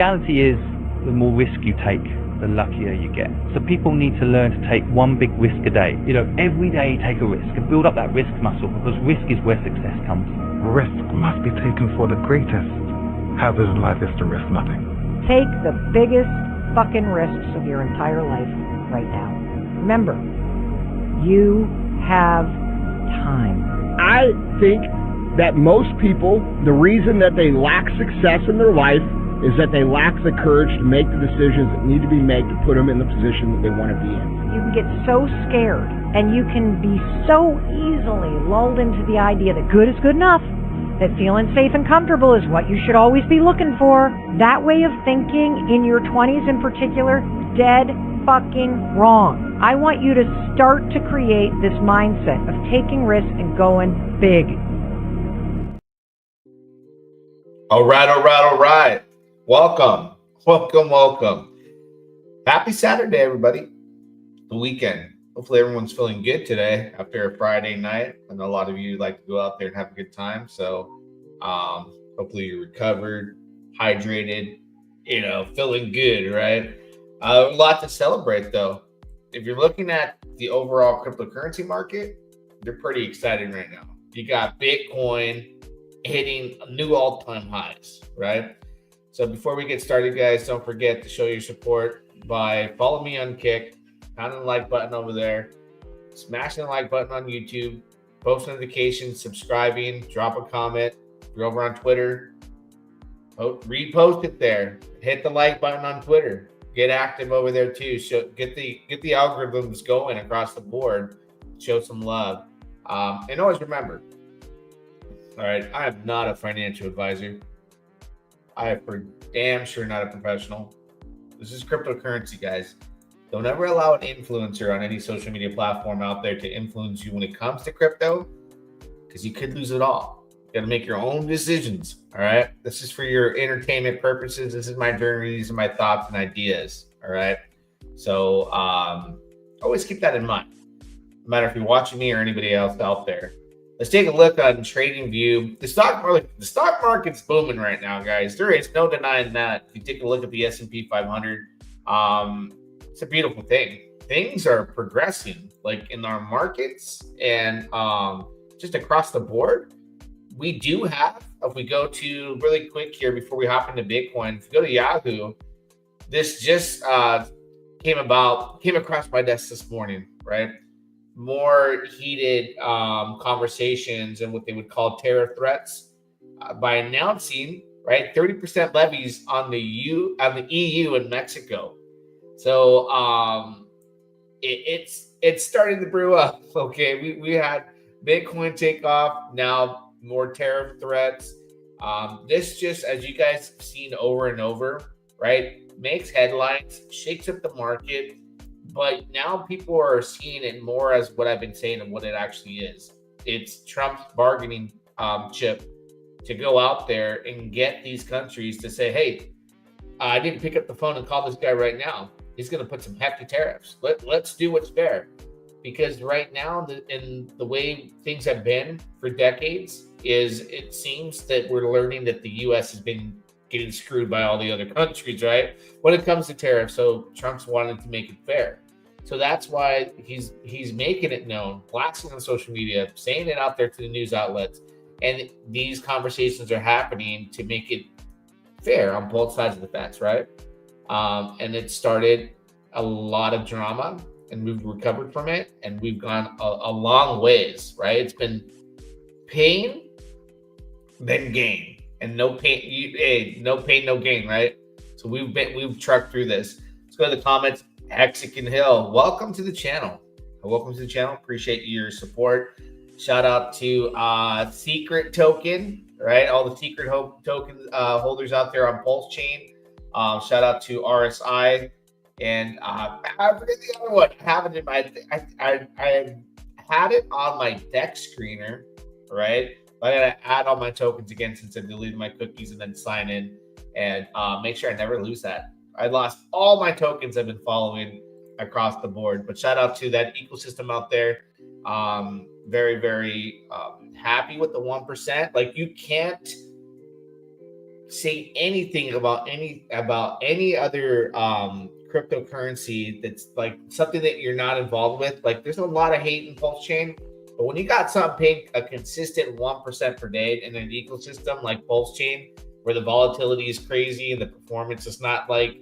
reality is, the more risk you take, the luckier you get. So people need to learn to take one big risk a day. Every day take a risk and build up that risk muscle, because risk is where success comes. Risk must be taken for the greatest. Hazard in life is to risk nothing. Take the biggest fucking risks of your entire life right now. Remember, you have time. I think that most people, the reason that they lack success in their life is that they lack the courage to make the decisions that need to be made to put them in the position that they want to be in. You can get so scared, and you can be so easily lulled into the idea that good is good enough, that feeling safe and comfortable is what you should always be looking for. That way of thinking in your 20s in particular, dead fucking wrong. I want you to start to create this mindset of taking risks and going big. All right. Welcome. Happy Saturday, everybody. The weekend. Hopefully everyone's feeling good today after a Friday night. I know a lot of you like to go out there and have a good time. So hopefully you're recovered, hydrated, feeling good, right? A lot to celebrate though. If you're looking at the overall cryptocurrency market, they're pretty exciting right now. You got Bitcoin hitting new all-time highs, right? So before we get started, guys, don't forget to show your support by following me on Kick, pounding the like button over there, smashing the like button on YouTube, post notifications, subscribing, drop a comment. If you're over on Twitter, repost it there. Hit the like button on Twitter. Get active over there too. Get the algorithms going across the board. Show some love. And always remember, all right, I am not a financial advisor. I am for damn sure not a professional. This is cryptocurrency, guys. Don't ever allow an influencer on any social media platform out there to influence you when it comes to crypto, because you could lose it all. You got to make your own decisions, all right? This is for your entertainment purposes. This is my journey. These are my thoughts and ideas, all right? So always keep that in mind, no matter if you're watching me or anybody else out there. Let's take a look on TradingView. The stock market's booming right now, guys. There is no denying that. If you take a look at the S&P 500, it's a beautiful thing. Things are progressing, like in our markets and just across the board. We do have, if we go to really quick here before we hop into Bitcoin, if you go to Yahoo, this just came across my desk this morning, right? More heated conversations and what they would call tariff threats by announcing, right, 30% levies on the EU and Mexico. So it's starting to brew up. Okay, we had Bitcoin take off, now more tariff threats. This just, as you guys have seen over and over, right, makes headlines, shakes up the market. But now people are seeing it more as what I've been saying and what it actually is. It's Trump's bargaining chip to go out there and get these countries to say, hey, I need to pick up the phone and call this guy right now. He's going to put some hefty tariffs. Let's do what's fair. Because right now, in the way things have been for decades, is it seems that we're learning that the U.S. has been getting screwed by all the other countries, right? When it comes to tariffs, so Trump's wanted to make it fair. So that's why he's making it known, blasting on social media, saying it out there to the news outlets. And these conversations are happening to make it fair on both sides of the fence, right? And it started a lot of drama, and we've recovered from it, and we've gone a long ways, right? It's been pain, then gain. And no pain, no gain, right? So we've trucked through this. Let's go to the comments. Hexican Hill, welcome to the channel. Appreciate your support. Shout out to Secret Token, right? All the Secret Token holders out there on PulseChain. Shout out to RSI, and I forget the other one. I have it in my. I had it on my Dex screener, right? I gotta add all my tokens again since I deleted my cookies and then sign in and make sure I never lose that. I lost all my tokens I've been following across the board, but shout out to that ecosystem out there. Very, very happy with the 1%. Like, you can't say anything about any other cryptocurrency that's like something that you're not involved with. Like there's a lot of hate in PulseChain, but when you got something paying a consistent 1% per day in an ecosystem like PulseChain, where the volatility is crazy and the performance is not like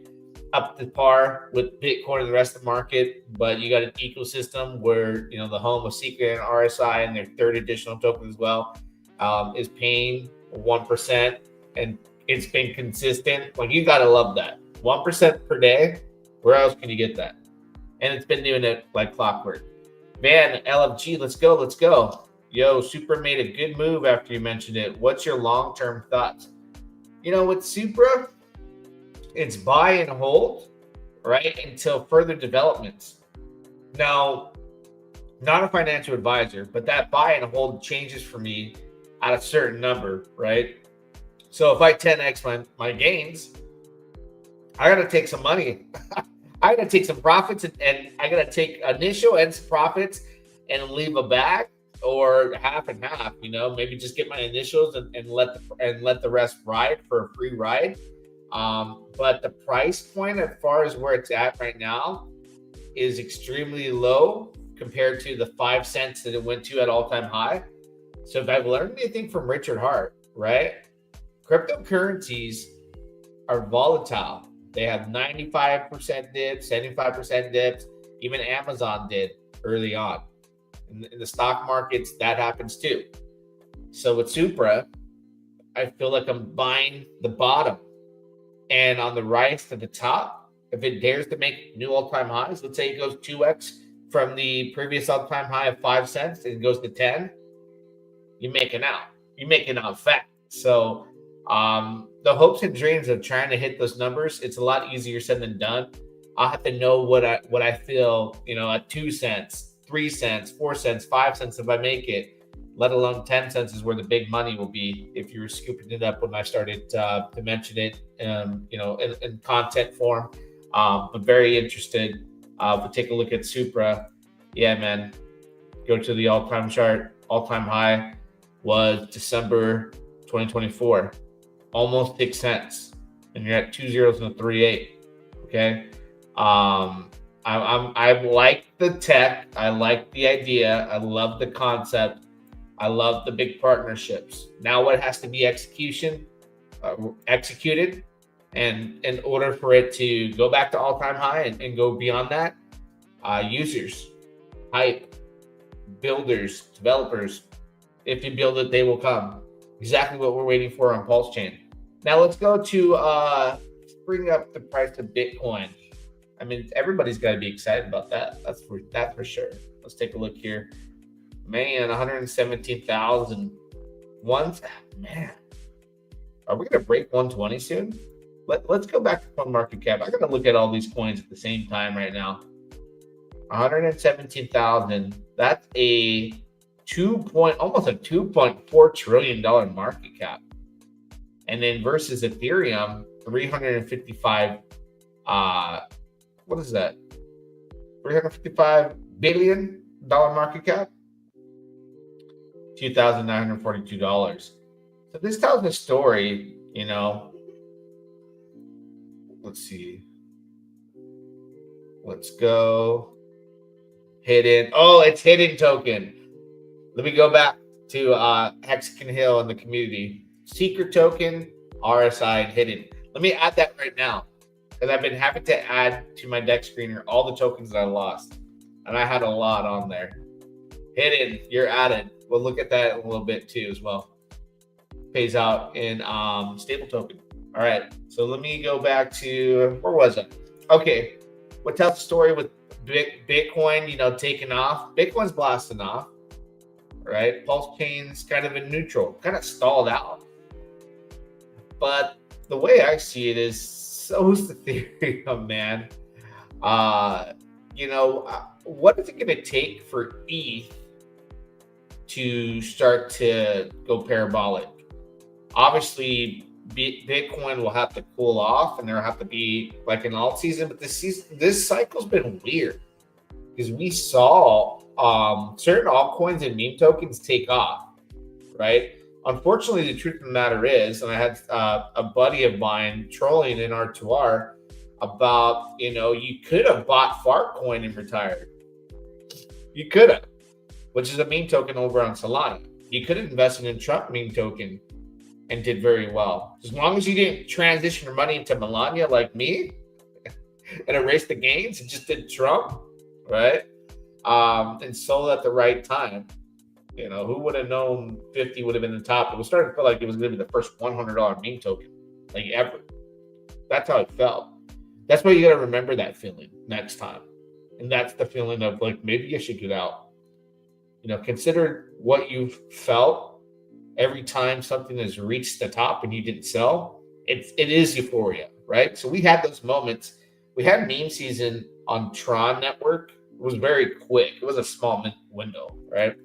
up to par with Bitcoin and the rest of the market, but you got an ecosystem where, you know, the home of Secret and RSI and their third additional token as well is paying 1%, and it's been consistent. Like, you got to love that. 1% per day, where else can you get that? And it's been doing it like clockwork. Van, LFG, let's go. Yo, Supra made a good move after you mentioned it. What's your long-term thoughts? You know, with Supra, it's buy and hold, right, until further developments. Now, not a financial advisor, but that buy and hold changes for me at a certain number, right? So if I 10x my gains, I got to take some money. I got to take some profits, and I got to take initial and some profits and leave a bag, or half and half, you know, maybe just get my initials and let the rest ride for a free ride. But the price point, as far as where it's at right now, is extremely low compared to the 5 cents that it went to at all-time high. So if I've learned anything from Richard Hart, right, cryptocurrencies are volatile. They have 95% dips, 75% dips. Even Amazon did early on. In the stock markets, that happens too. So with Supra, I feel like I'm buying the bottom. And on the rise to the top, if it dares to make new all-time highs, let's say it goes 2x from the previous all-time high of 5 cents and it goes to 10, you're making out. You're making out fat. So the hopes and dreams of trying to hit those numbers, it's a lot easier said than done. I'll have to know what I feel, you know, at 2 cents, 3 cents, 4 cents, 5 cents if I make it, let alone 10 cents is where the big money will be if you were scooping it up when I started to mention it, you know, in content form. But very interested. But take a look at Supra. Yeah, man. Go to the all-time chart. All-time high was December 2024. Almost 6 cents. And you're at 2 zeros and a 3.8. Okay. I like the tech. I like the idea. I love the concept. I love the big partnerships. Now what has to be executed, and in order for it to go back to all-time high and go beyond that, users, hype, builders, developers, if you build it, they will come. Exactly what we're waiting for on PulseChain. Now let's go to bring up the price of Bitcoin. I mean, everybody's got to be excited about that. That's for sure. Let's take a look here. Man, 117,000. Man, are we going to break 120 soon? Let's go back to CoinMarketCap. I got to look at all these coins at the same time right now. 117,000. That's a almost a $2.4 trillion market cap. And then versus Ethereum, 355. What is that? $355 billion market cap. $2,942. So this tells a story, you know. Let's see. Let's go. Hidden. Oh, it's hidden token. Let me go back to Hexagon Hill and the community. Secret token, RSI, and hidden. Let me add that right now, because I've been having to add to my deck screener all the tokens that I lost. And I had a lot on there. Hidden, you're added. We'll look at that in a little bit too as well. Pays out in stable token. All right, so let me go back to, where was it? Okay, what tells the story with Bitcoin, you know, taking off? Bitcoin's blasting off, right? PulseChain's kind of in neutral, kind of stalled out. But the way I see it is, so's the Ethereum, man. You know, what is it going to take for ETH to start to go parabolic? Obviously, Bitcoin will have to cool off, and there'll have to be like an alt season. But this cycle's been weird because we saw certain altcoins and meme tokens take off, right? Unfortunately, the truth of the matter is, and I had a buddy of mine trolling in R2R about, you could have bought Fartcoin and retired. You could have, which is a meme token over on Solana. You could have invested in Trump meme token and did very well. As long as you didn't transition your money into Melania like me and erase the gains and just did Trump, right? And sold at the right time. Who would have known 50 would have been the top? It was starting to feel like it was going to be the first $100 meme token, like ever. That's how it felt. That's why you got to remember that feeling next time. And that's the feeling of like, maybe you should get out. Consider what you've felt every time something has reached the top and you didn't sell. It is euphoria, right? So we had those moments. We had meme season on Tron Network. It was very quick. It was a small window, right?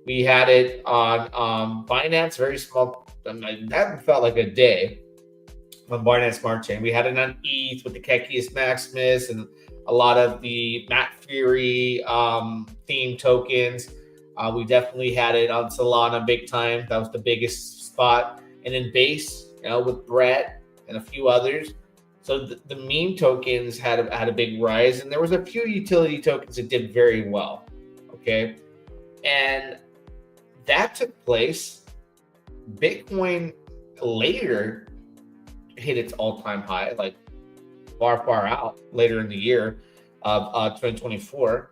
We had it on Binance, very small. That felt like a day on Binance Smart Chain. We had it on ETH with the Kekius Maximus and a lot of the Matt Fury theme tokens. We definitely had it on Solana big time. That was the biggest spot. And then Base, with Brett and a few others. So the meme tokens had a big rise, and there was a few utility tokens that did very well. Okay, and that took place. Bitcoin later hit its all-time high, like far out later in the year of 2024,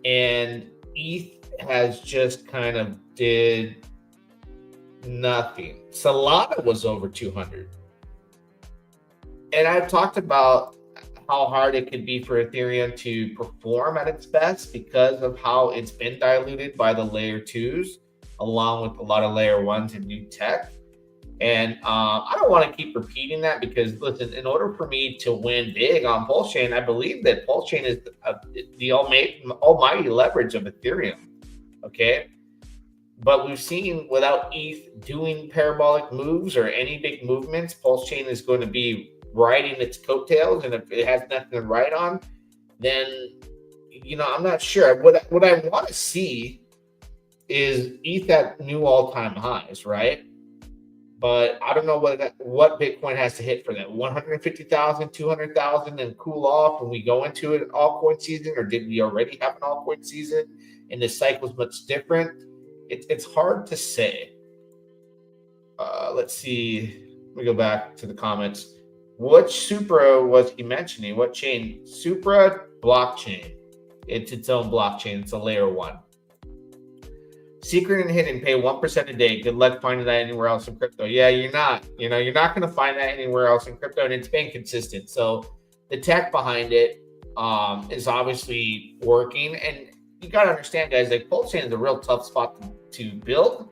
and ETH has just kind of did nothing. Solana was over 200. And I've talked about how hard it could be for Ethereum to perform at its best because of how it's been diluted by the layer 2s, along with a lot of layer 1s and new tech. And I don't want to keep repeating that because, listen, in order for me to win big on PulseChain, I believe that PulseChain is the almighty leverage of Ethereum. Okay. But we've seen without ETH doing parabolic moves or any big movements, PulseChain is going to be riding its coattails. And if it has nothing to ride on, then, I'm not sure. What I want to see is ETH at new all-time highs, right? But I don't know what Bitcoin has to hit for that. 150,000, 200,000 and cool off when we go into an altcoin season, or did we already have an altcoin season and the cycle is much different? It's hard to say. Let's see. Let me go back to the comments. What Supra was he mentioning? What chain? Supra blockchain. It's its own blockchain. It's a layer 1. Secret and hidden, pay 1% a day. Good luck finding that anywhere else in crypto. Yeah, you're not. You're not going to find that anywhere else in crypto, and it's been consistent. So the tech behind it is obviously working, and you got to understand, guys, like PulseChain is a real tough spot to build.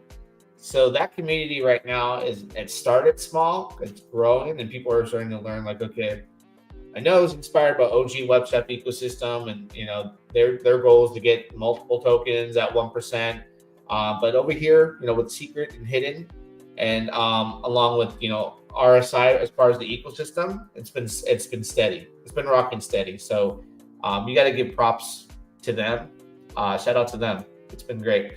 So that community right now it started small, it's growing, and people are starting to learn. Like, okay, I know it was inspired by OG WebStep ecosystem, and their goal is to get multiple tokens at 1%. But over here, with Secret and Hidden, and along with RSI as far as the ecosystem, it's been steady. It's been rocking steady. So you got to give props to them. Shout out to them. It's been great.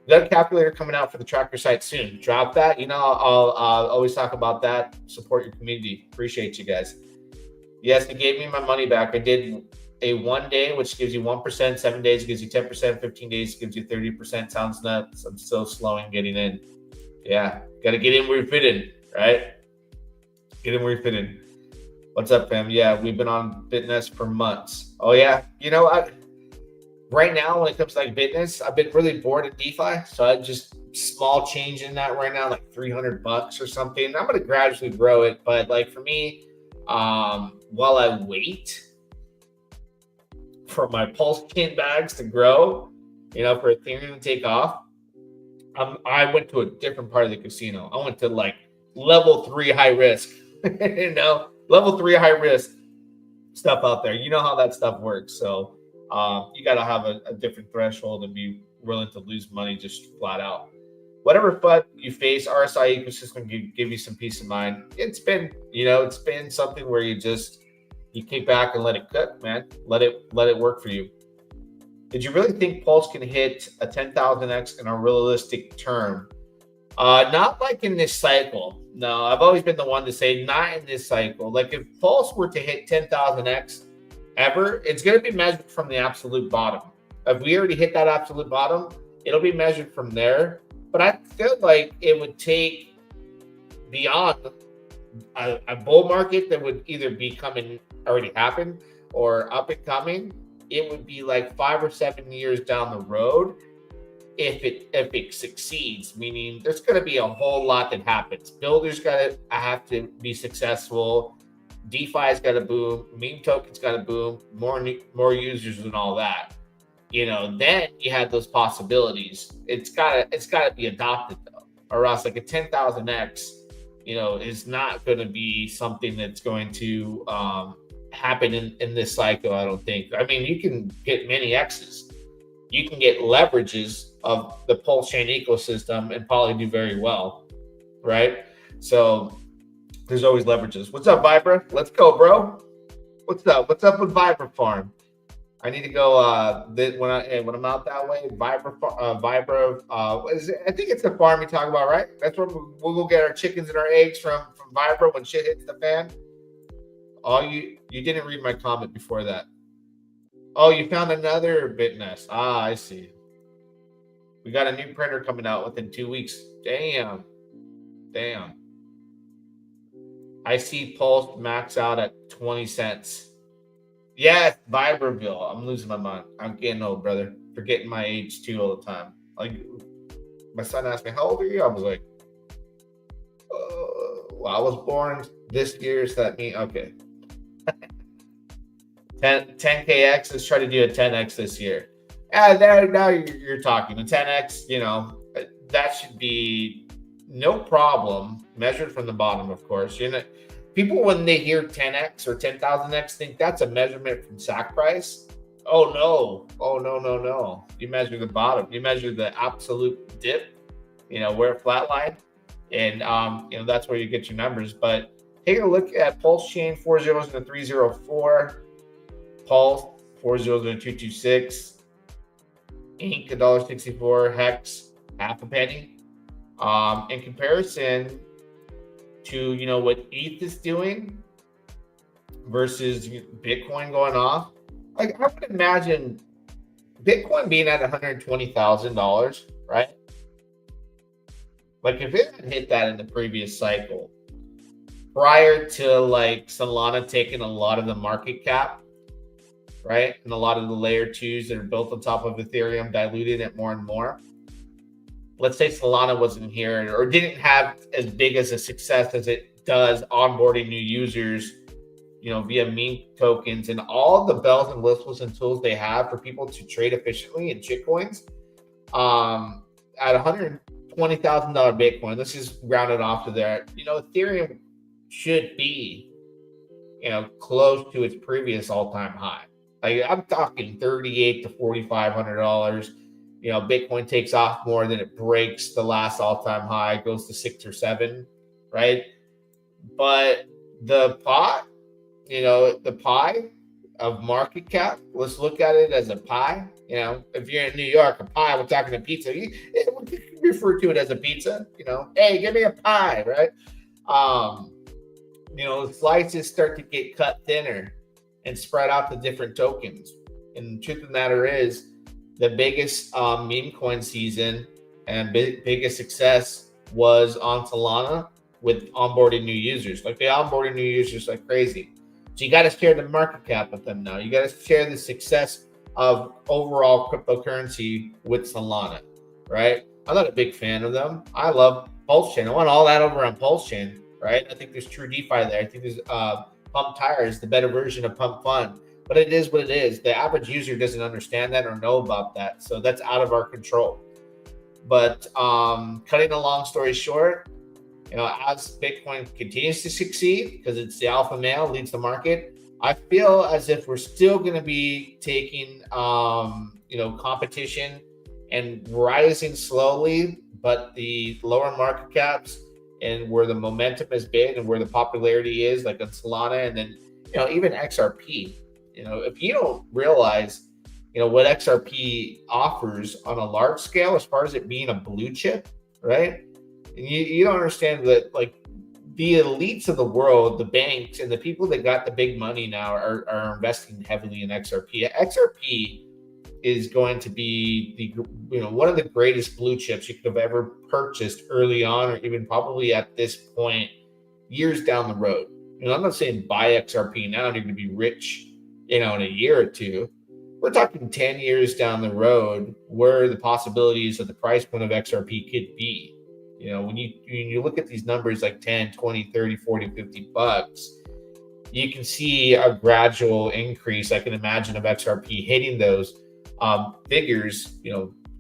We got a calculator coming out for the tracker site soon. Drop that. I'll always talk about that. Support your community. Appreciate you guys. Yes, they gave me my money back. I did a 1 day, which gives you 1%, 7 days gives you 10%, 15 days gives you 30%. Sounds nuts. I'm so slow in getting in. Yeah, got to get in where you fit in, right? Get in where you fit in. What's up, fam? Yeah, we've been on Bitness for months. Oh, yeah. Right now, when it comes to like Bitness, I've been really bored at DeFi. So I just small change in that right now, like $300 or something. I'm going to gradually grow it. But like for me, while I wait for my PulseChain bags to grow, for Ethereum to take off, I went to a different part of the casino. I went to like level 3 high risk, level 3 high risk stuff out there. You know how that stuff works. So you got to have a different threshold and be willing to lose money just flat out. Whatever FUD you face, RSI ecosystem can give you some peace of mind. It's been, it's been something where you kick back and let it cook, man. Let it work for you. Did you really think Pulse can hit a 10,000x in a realistic term? Not like in this cycle. No, I've always been the one to say not in this cycle. Like if Pulse were to hit 10,000x ever, it's going to be measured from the absolute bottom. If we already hit that absolute bottom, it'll be measured from there. But I feel like it would take beyond a bull market that would either be coming, already happened, or up and coming. It would be like 5 or 7 years down the road if it succeeds, meaning there's going to be a whole lot that happens. Builders have to be successful. DeFi's got to boom. Meme tokens got to boom. More users and all that. Then you have those possibilities. It's got to be adopted though, or else like a 10,000x, is not going to be something that's going to happen in this cycle. I don't think. I mean, you can get many X's. You can get leverages of the PulseChain ecosystem and probably do very well, right? So there's always leverages. What's up, Vibra? Let's go, bro. What's up? What's up with Vibra Farm? I need to go when I'm out that way. Vibra. What is it? I think it's the farm you talk about, right? That's where we'll go get our chickens and our eggs from Vibra when shit hits the fan. Oh, you didn't read my comment before that. Oh, you found another bit nest. Ah, I see. We got a new printer coming out within 2 weeks. Damn. I see Pulse max out at 20 cents. Yes, Vibreville. I'm losing my mind. I'm getting old, brother. Forgetting my age too all the time. Like, my son asked me, how old are you? I was like, well, I was born this year, so that means, okay. 10KX, let's try to do a 10X this year. Now you're talking. A 10X, that should be no problem, measured from the bottom, of course. People, when they hear 10X or 10,000X, think that's a measurement from SAC price. Oh, no. You measure the bottom. You measure the absolute dip, where it flatlined. And, that's where you get your numbers. But take a look at PulseChain 40 to 304. Pulse 400226, Inc. $1.64, Hex half a penny. In comparison to what ETH is doing versus Bitcoin going off, like I would imagine Bitcoin being at $120,000, right? Like if it had hit that in the previous cycle, prior to like Solana taking a lot of the market cap, right? And a lot of the layer 2s that are built on top of Ethereum, diluting it more and more. Let's say Solana wasn't here or didn't have as big as a success as it does onboarding new users, via meme tokens and all the bells and whistles and tools they have for people to trade efficiently in shitcoins. At $120,000 Bitcoin, let's just round it off to there. Ethereum should be, close to its previous all-time high. Like I'm talking $3,800 to $4,500. Bitcoin takes off more than it breaks the last all-time high, goes to 6 or 7, right? But the pot, the pie of market cap, let's look at it as a pie. If you're in New York, a pie, we're talking a pizza. You refer to it as a pizza. Hey, give me a pie, right? Slices start to get cut thinner and spread out to different tokens. And the truth of the matter is, the biggest meme coin season and biggest success was on Solana with onboarding new users. Like they onboarded new users like crazy. So you got to share the market cap with them now. You got to share the success of overall cryptocurrency with Solana, right? I'm not a big fan of them. I love PulseChain. I want all that over on PulseChain, right? I think there's true DeFi there. I think there's Pump Tires, the better version of Pump Fund. But it is what it is. The average user doesn't understand that or know about that. So that's out of our control. But cutting a long story short, as Bitcoin continues to succeed, because it's the alpha male, leads the market, I feel as if we're still going to be taking, competition and rising slowly, but the lower market caps and where the momentum has been and where the popularity is, like on Solana and then, even XRP. If you don't realize, what XRP offers on a large scale, as far as it being a blue chip, right? And you don't understand that, like, the elites of the world, the banks, and the people that got the big money now are investing heavily in XRP. XRP is going to be one of the greatest blue chips you could have ever purchased early on, or even probably at this point years down the road. I'm not saying buy XRP now and you're going to be rich, in a year or two. We're talking 10 years down the road where the possibilities of the price point of XRP could be. When you look at these numbers like 10, 20, 30, 40, 50 bucks, you can see a gradual increase. I can imagine of XRP hitting those figures,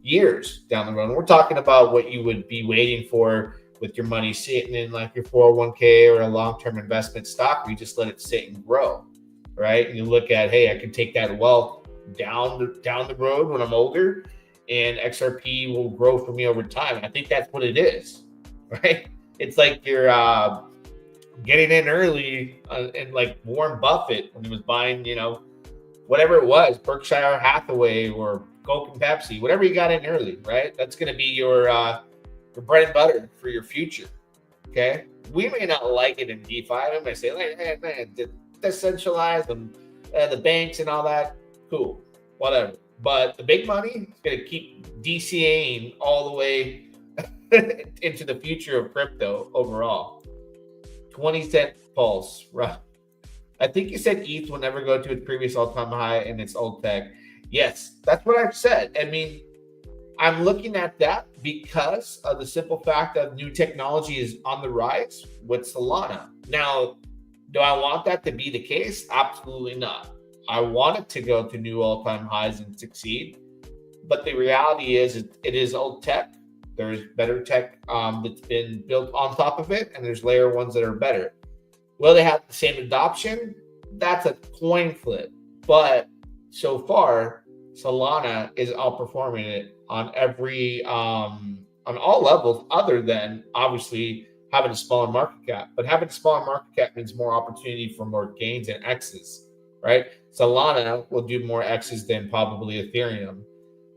years down the road. And we're talking about what you would be waiting for with your money sitting in like your 401k or a long-term investment stock, where you just let it sit and grow, right? And you look at, hey, I can take that wealth down the road when I'm older, and XRP will grow for me over time. I think that's what it is, right? It's like you're getting in early, and like Warren Buffett when he was buying, whatever it was, Berkshire Hathaway or Coke and Pepsi, whatever you got in early, right? That's going to be your bread and butter for your future, okay? We may not like it in DeFi. We may say, like, hey, man, decentralized and the banks and all that, cool, whatever. But the big money is going to keep DCAing all the way into the future of crypto overall. 20-cent pulse, right? I think you said ETH will never go to its previous all-time high in its old tech. Yes, that's what I've said. I mean, I'm looking at that because of the simple fact that new technology is on the rise with Solana. Now, do I want that to be the case? Absolutely not. I want it to go to new all-time highs and succeed. But the reality is it is old tech. There's better tech that's been built on top of it, and there's layer ones that are better. Will they have the same adoption? That's a coin flip. But so far, Solana is outperforming it on every on all levels, other than obviously having a smaller market cap. But having a smaller market cap means more opportunity for more gains and X's, right? Solana will do more X's than probably Ethereum.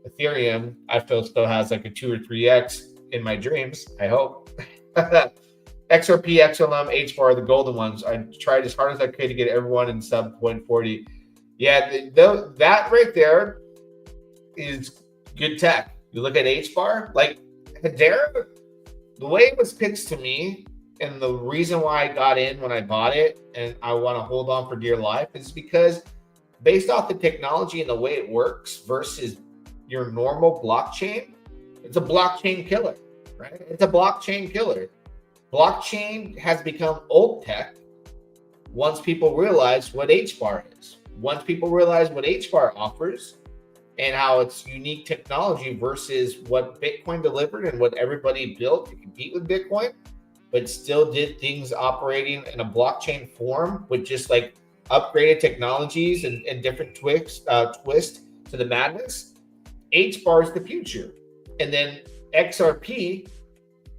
Ethereum, I feel, still has like a 2 or 3x in my dreams, I hope. XRP, XLM, HBAR, the golden ones. I tried as hard as I could to get everyone in sub 0.40. Yeah, that right there is good tech. You look at HBAR, like Hedera, the way it was pitched to me, and the reason why I got in when I bought it and I want to hold on for dear life is because based off the technology and the way it works versus your normal blockchain, it's a blockchain killer, right? It's a blockchain killer. Blockchain has become old tech once people realize what HBAR is. Once people realize what HBAR offers and how it's unique technology versus what Bitcoin delivered and what everybody built to compete with Bitcoin, but still did things operating in a blockchain form with just like upgraded technologies and different twist to the madness. HBAR is the future. And then XRP,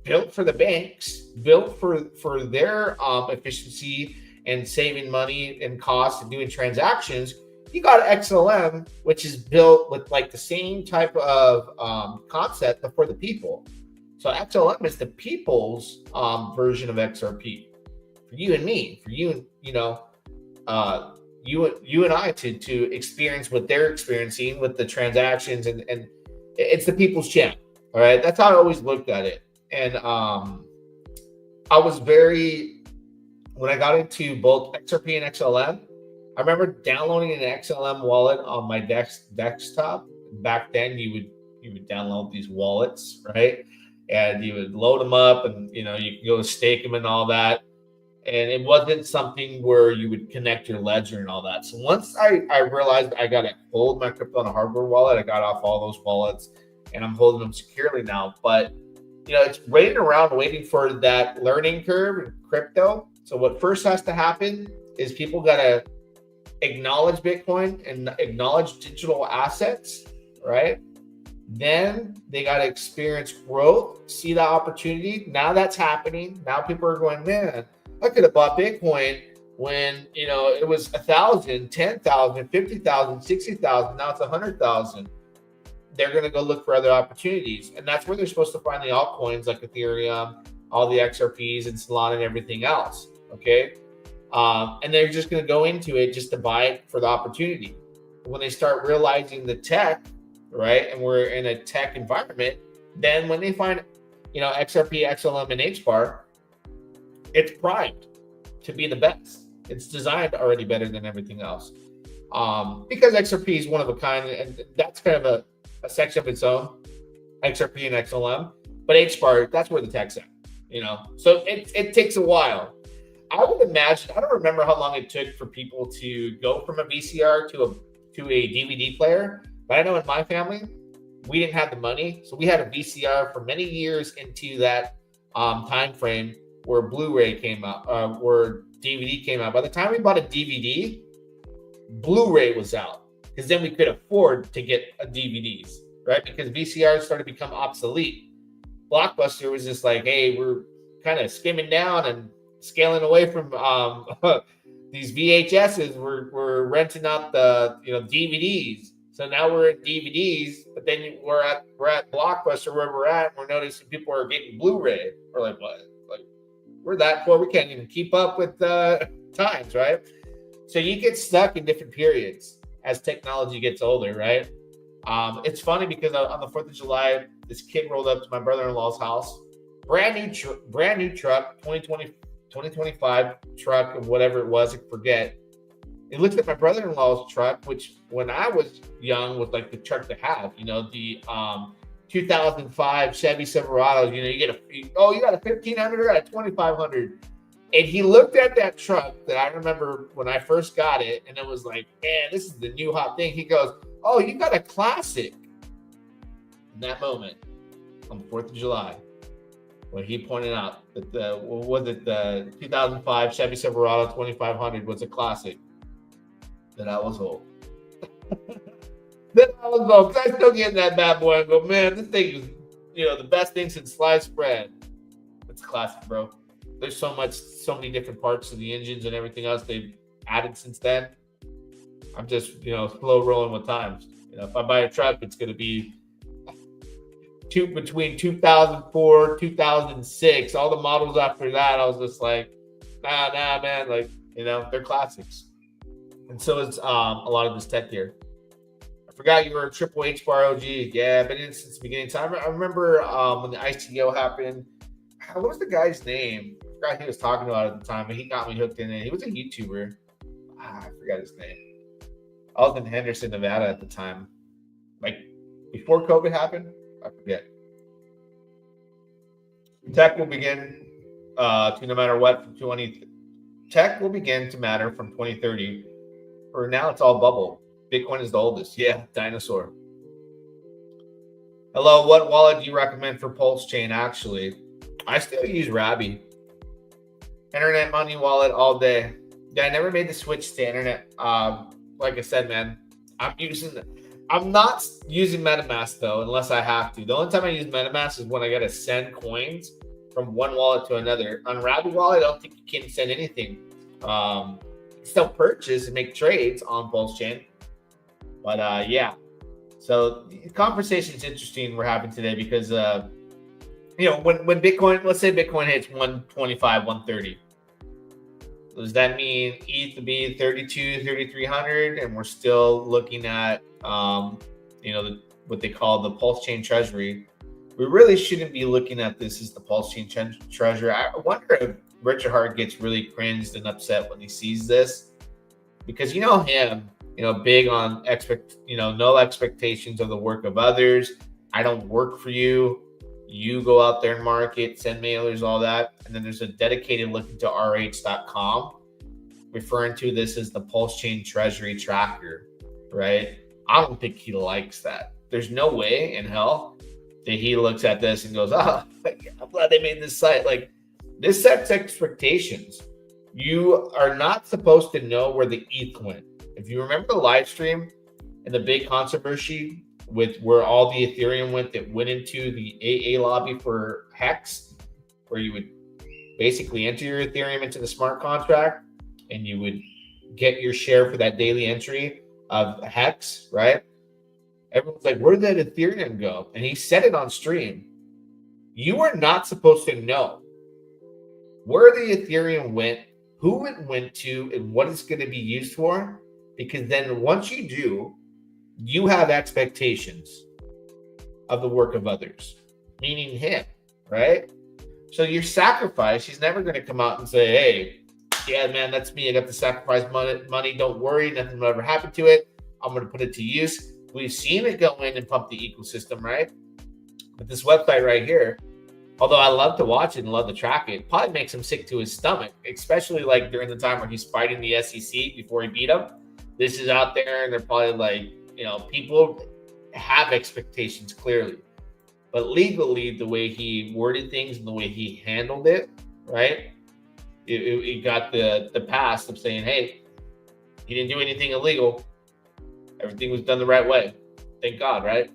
built for the banks, built for their efficiency and saving money and costs and doing transactions. You got XLM, which is built with like the same type of concept, but for the people. So XLM is the people's version of XRP for you and me, for you, you and I to experience what they're experiencing with the transactions, and it's the people's chain. All right, that's how I always looked at it. And I was when I got into both XRP and XLM, I remember downloading an XLM wallet on my desktop. Back then, you would download these wallets, right? And you would load them up, and you can go stake them and all that. And it wasn't something where you would connect your ledger and all that. So once I realized I got to hold my crypto on a hardware wallet, I got off all those wallets, and I'm holding them securely now. But it's waiting around, waiting for that learning curve in crypto. So what first has to happen is people got to acknowledge Bitcoin and acknowledge digital assets, right? Then they got to experience growth, see the opportunity. Now that's happening. Now people are going, man, I could have bought Bitcoin when, it was 1,000, 10,000, 50,000, 60,000. Now it's 100,000. they're going to go look for other opportunities. And that's where they're supposed to find the altcoins like Ethereum, all the XRPs and Solana and everything else. Okay. And they're just going to go into it just to buy it for the opportunity. When they start realizing the tech, right, and we're in a tech environment, then when they find, XRP, XLM, and HBAR, it's primed to be the best. It's designed already better than everything else. Because XRP is one of a kind, and that's kind of a section of its own, XRP and XLM. But HBAR, that's where the tech's at, So it takes a while. I would imagine, I don't remember how long it took for people to go from a VCR to a DVD player, but I know in my family, we didn't have the money. So we had a VCR for many years into that time frame where Blu-ray came out, where DVD came out. By the time we bought a DVD, Blu-ray was out, because then we could afford to get DVDs, right? Because VCRs started to become obsolete. Blockbuster was just like, hey, we're kind of skimming down and scaling away from these VHSs. We're renting out the DVDs. So now we're at DVDs, but then we're at Blockbuster where we're at. And we're noticing people are getting Blu-ray. We're like, what? Like, we're that poor. We can't even keep up with the times, right? So you get stuck in different periods as technology gets older, right? It's funny because on the 4th of July, this kid rolled up to my brother-in-law's house, brand new truck, 2025 truck of whatever it was, I forget. He looked at my brother-in-law's truck, which when I was young was like the truck to have, the 2005 Chevy Silverado. You got a 1500 or a 2500. And he looked at that truck that I remember when I first got it, and it was like, man, this is the new hot thing. He goes, oh, you got a classic. In that moment, on the 4th of July, when he pointed out that the 2005 Chevy Silverado 2500 was a classic, then I was old. Then I was old, because I still get in that bad boy and go, man, this thing is, the best thing since sliced bread. It's a classic, bro. There's so many different parts to the engines and everything else they've added since then. I'm just, slow rolling with times. If I buy a truck, it's going to be between 2004, 2006. All the models after that, I was just like, nah, man. Like, they're classics. And so is a lot of this tech here. I forgot you were a triple HBAR OG. Yeah, been in since the beginning of time. I remember when the ICO happened. What was the guy's name? I forgot who he was talking about at the time, but he got me hooked in it. He was a YouTuber. I forgot his name. I was in Henderson, Nevada at the time. Like, before COVID happened? I forget. Tech will begin to no matter what from 20. Tech will begin to matter from 2030. For now, it's all bubble. Bitcoin is the oldest. Yeah, dinosaur. Hello, what wallet do you recommend for PulseChain? Actually, I still use Rabby. Internet money wallet all day. Yeah, I never made the switch to internet. Like I said, man, I'm not using MetaMask though, unless I have to. The only time I use MetaMask is when I gotta send coins from one wallet to another. On Rabby wallet, I don't think you can send anything. You can still purchase and make trades on PulseChain. But yeah. So the conversation is interesting we're having today because when Bitcoin, let's say Bitcoin hits 125, 130. Does that mean ETH to be 32, 3,300, and we're still looking at what they call the PulseChain Treasury? We really shouldn't be looking at this as the PulseChain Treasury. I wonder if Richard Hart gets really cringed and upset when he sees this, because him, big on no expectations of the work of others. I don't work for you. You go out there and market, send mailers, all that. And then there's a dedicated link to rh.com referring to this as the PulseChain Treasury Tracker, right? I don't think he likes that. There's no way in hell that he looks at this and goes, I'm glad they made this site. Like, this sets expectations. You are not supposed to know where the ETH went. If you remember the live stream and the big controversy with where all the Ethereum went that went into the AA lobby for Hex, where you would basically enter your Ethereum into the smart contract and you would get your share for that daily entry of Hex, right? Everyone's like, where did Ethereum go? And he said it on stream. You are not supposed to know where the Ethereum went, who it went to, and what it's going to be used for. Because then once you do, you have expectations of the work of others, meaning him, right? So your sacrifice, he's never going to come out and say, hey, yeah, man, that's me. I got the sacrifice money. Don't worry. Nothing will ever happen to it. I'm going to put it to use. We've seen it go in and pump the ecosystem, right? But this website right here, although I love to watch it and love to track it, probably makes him sick to his stomach, especially like during the time where he's fighting the SEC before he beat him. This is out there and they're probably like, people have expectations clearly. But legally, the way he worded things and the way he handled it, right? It got the pass of saying, hey, he didn't do anything illegal. Everything was done the right way. Thank God, right?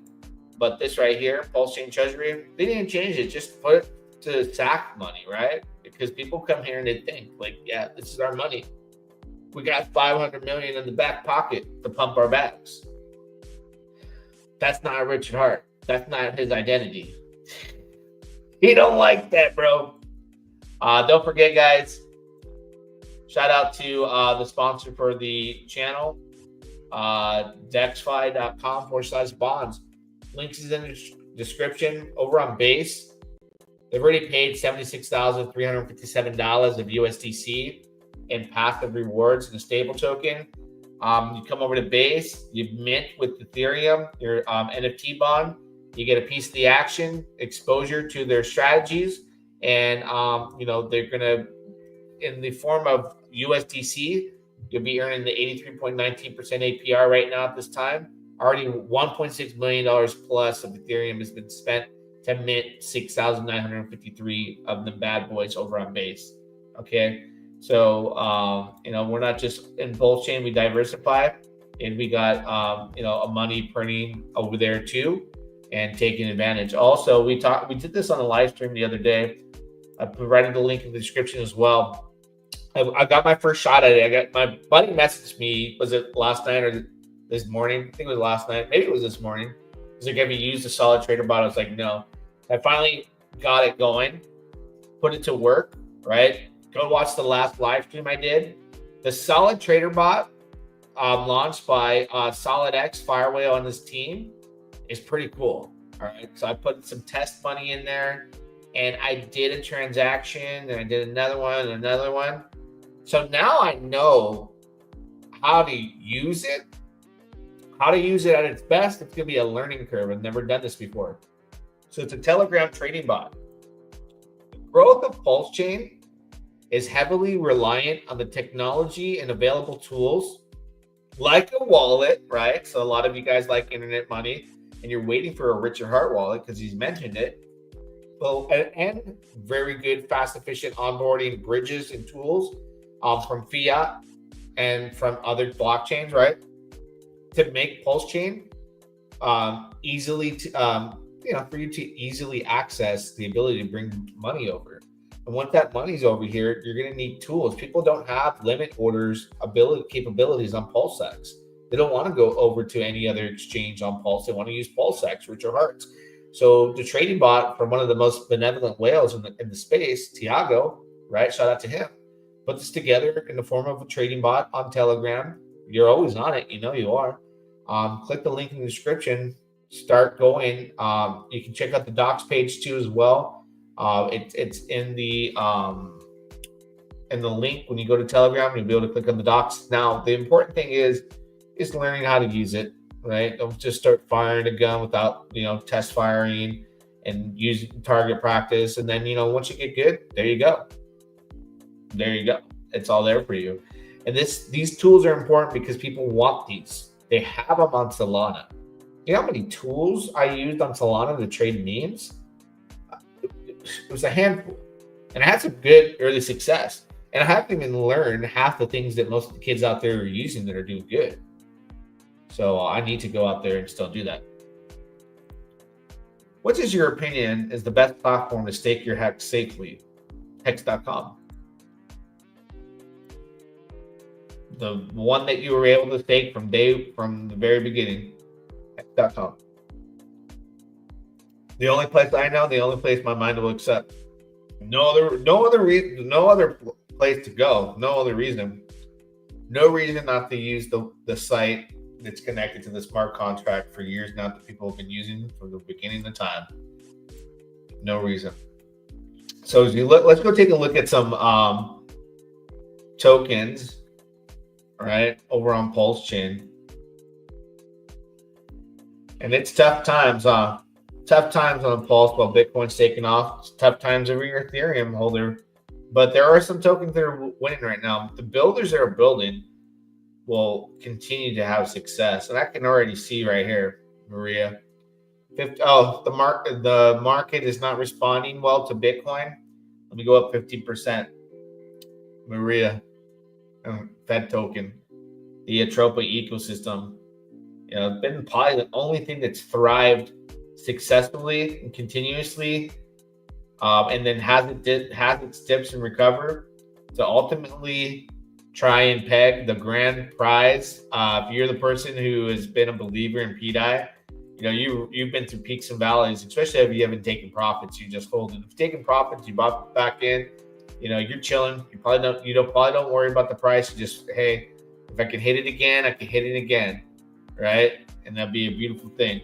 But this right here, PulseChain Treasury, they didn't change it. Just put it to SAC money, right? Because people come here and they think, like, yeah, this is our money. We got $500 million in the back pocket to pump our bags. That's not Richard Hart. That's not his identity. He don't like that, bro. Don't forget, guys. Shout out to the sponsor for the channel, DexFi.com/bonds. Links is in the description. Over on Base, they've already paid $76,357 of USDC in passive rewards in the stable token. You come over to Base, you mint with Ethereum, your NFT bond. You get a piece of the action, exposure to their strategies, and they're gonna, in the form of USDC, you'll be earning the 83.19% APR right now at this time. Already $1.6 million plus of Ethereum has been spent to mint 6,953 of the bad boys over on Base. Okay, so we're not just in PulseChain, we diversify, and we got a money printing over there too, and taking advantage. Also, we did this on a live stream the other day. I provided the link in the description as well. I got my first shot at it. I got my buddy messaged me. Was it last night or this morning? I think it was last night. Maybe it was this morning. He's like, have you used the Solid Trader bot? I was like, no. I finally got it going, put it to work, right? Go watch the last live stream I did. The Solid Trader bot launched by SolidX, Fireway on this team, is pretty cool. All right. So I put some test money in there and I did a transaction and I did another one and another one. So now I know how to use it, at its best. It's going to be a learning curve. I've never done this before. So it's a Telegram trading bot. The growth of PulseChain is heavily reliant on the technology and available tools like a wallet, right? So a lot of you guys like internet money and you're waiting for a Richard Hart wallet because he's mentioned it. Well, and very good, fast, efficient onboarding bridges and tools from fiat and from other blockchains, right? To make PulseChain easily, for you to easily access the ability to bring money over. And once that money's over here, you're going to need tools. People don't have limit orders capabilities on PulseX. They don't want to go over to any other exchange on Pulse. They want to use PulseX, Richard Hart's. So the trading bot from one of the most benevolent whales in the space, Tiago, right? Shout out to him. Put this together in the form of a trading bot on Telegram. You're always on it. You know you are. Click the link in the description. Start going. You can check out the docs page too as well. It's in the link when you go to Telegram. You'll be able to click on the docs. Now, the important thing is learning how to use it, right? Don't just start firing a gun without, test firing and using target practice. And then, once you get good, there you go. It's all there for you. And these tools are important because people want these. They have them on Solana. You know how many tools I used on Solana to trade memes? It was a handful. And I had some good early success. And I haven't even learned half the things that most of the kids out there are using that are doing good. So I need to go out there and still do that. What is your opinion is the best platform to stake your Hex safely? Hex.com. The one that you were able to stake from the very beginning. PulseChain.com. The only place I know, the only place my mind will accept. No other place to go. No other reason. No reason not to use the site that's connected to the smart contract for years now that people have been using from the beginning of time. No reason. So as you look, let's go take a look at some tokens, right, over on PulseChain. And it's tough times, tough times on Pulse while Bitcoin's taking off. It's tough times over your Ethereum holder. But there are some tokens that are winning right now. The builders that are building will continue to have success. And I can already see right here, Maria. The market is not responding well to Bitcoin. Let me go up 15%. Maria, Fed token, the Atropa ecosystem. You know, it's been probably the only thing that's thrived successfully and continuously, and then has its dips and recover to ultimately try and peg the grand prize. If you're the person who has been a believer in PDI, you know, you've been through peaks and valleys, especially if you haven't taken profits. You just hold it. If you've taken profits, you bought back in. You know, you're chilling. You probably don't worry about the price. You just, hey, if I can hit it again, I can hit it again, right? And that'd be a beautiful thing.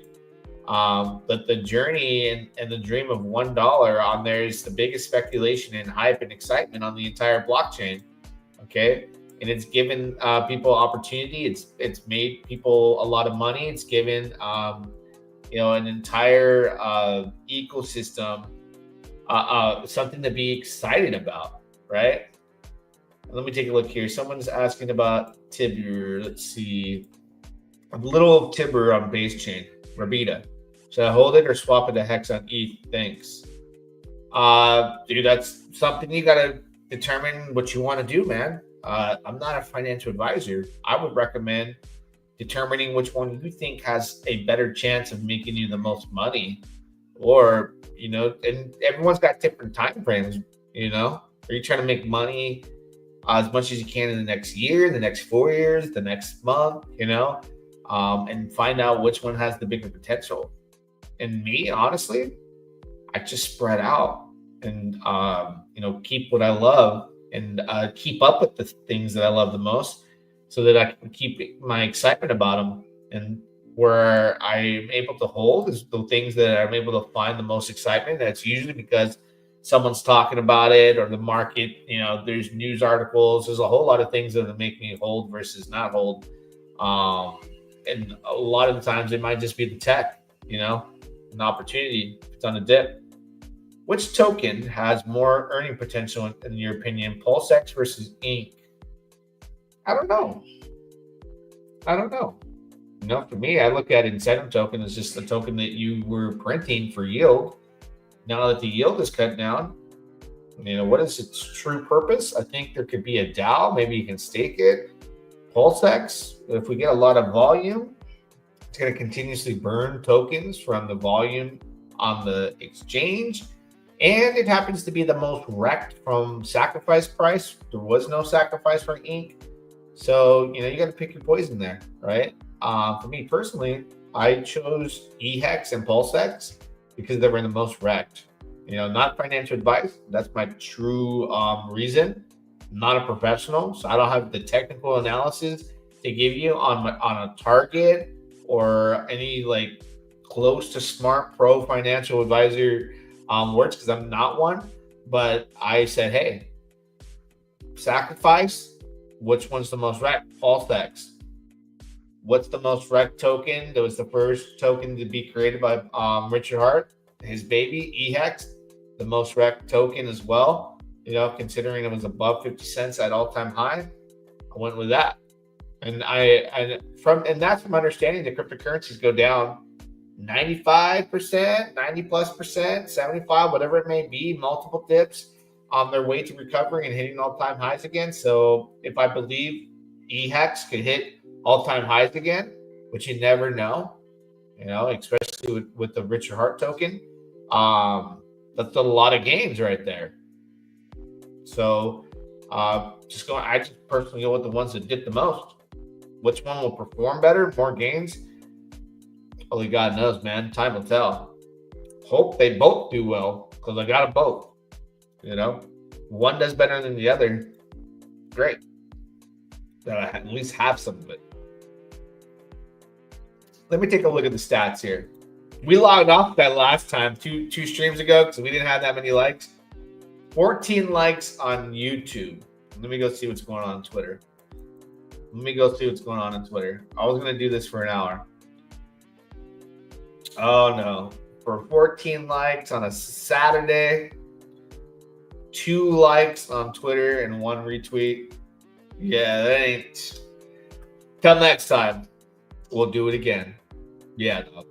But the journey and the dream of $1 on there is the biggest speculation and hype and excitement on the entire blockchain. Okay, and it's given people opportunity. It's made people a lot of money. It's given an entire ecosystem something to be excited about, right? Let me take a look here. Someone's asking about Tibur. Let's see. A little of Tibur on base chain. Rabita. Should I hold it or swap it to Hex on ETH? Thanks. Dude, that's something you got to determine what you want to do, man. I'm not a financial advisor. I would recommend determining which one you think has a better chance of making you the most money. Or, you know, and everyone's got different time frames, you know. Are you trying to make money as much as you can in the next year, the next 4 years, the next month, you know, and find out which one has the bigger potential. And me, honestly, I just spread out and, keep what I love and keep up with the things that I love the most so that I can keep my excitement about them. And where I'm able to hold is the things that I'm able to find the most excitement. That's usually because someone's talking about it or the market, you know, there's news articles. There's a whole lot of things that make me hold versus not hold. And a lot of the times it might just be the tech, you know, an opportunity. It's on a dip. Which token has more earning potential in your opinion, PulseX versus Inc? I don't know. You know, for me, I look at incentive token as just a token that you were printing for yield. Now that the yield is cut down, you know, what is its true purpose? I think there could be a DAO. Maybe you can stake it. PulseX, if we get a lot of volume, it's going to continuously burn tokens from the volume on the exchange. And it happens to be the most wrecked from sacrifice price. There was no sacrifice for Inc. So, you know, you got to pick your poison there, right? For me personally, I chose eHex and PulseX because they were the most wrecked. You know, not financial advice. That's my true reason. I'm not a professional, so I don't have the technical analysis to give you on a target or any like close to smart pro financial advisor words because I'm not one. But I said, hey, sacrifice. Which one's the most wrecked? PulseX. What's the most wrecked token? That was the first token to be created by Richard Hart, his baby, eHex. The most wrecked token as well. You know, considering it was above 50 cents at all-time high, I went with that. And that's from understanding the cryptocurrencies go down 95%, 90+%, 75, whatever it may be, multiple dips on their way to recovering and hitting all-time highs again. So if I believe eHex could hit all-time highs again, which you never know, you know, especially with the Richard Hart token, that's a lot of gains right there. So I just personally go with the ones that did the most. Which one will perform better, more gains? Only God knows, man. Time will tell. Hope they both do well, because I got them both. You know, one does better than the other. Great. That I at least have some of it. Let me take a look at the stats here. We logged off that last time, two streams ago, because we didn't have that many likes. 14 likes on YouTube. Let me go see what's going on Twitter. I was going to do this for an hour. Oh, no. For 14 likes on a Saturday, 2 likes on Twitter, and 1 retweet. Yeah, that ain't. Till next time, we'll do it again. Yeah, dog.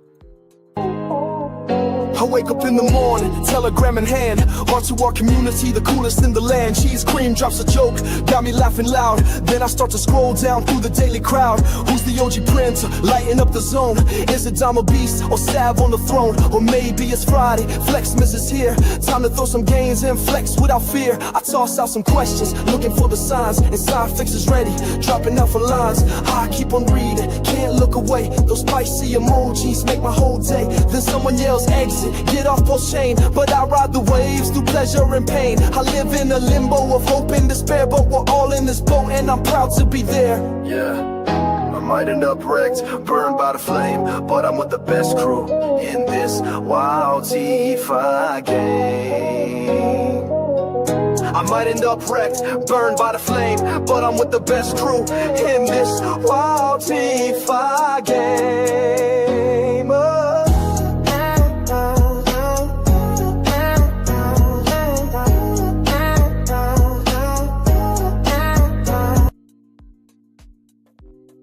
I wake up in the morning, telegram in hand, on to our community, the coolest in the land. Cheese cream drops a joke, got me laughing loud. Then I start to scroll down through the daily crowd. Who's the OG Prince, lighting up the zone? Is it Dama Beast or Sav on the throne? Or maybe it's Friday, Flexmas is here. Time to throw some gains and flex without fear. I toss out some questions, looking for the signs. Inside fixes ready, dropping out for lines. I keep on reading, can't look away. Those spicy emojis make my whole day. Then someone yells exit, get off PulseChain. But I ride the waves through pleasure and pain. I live in a limbo of hope and despair, but we're all in this boat and I'm proud to be there. Yeah, I might end up wrecked, burned by the flame, but I'm with the best crew in this wild DeFi game. I might end up wrecked, burned by the flame, but I'm with the best crew in this wild DeFi game.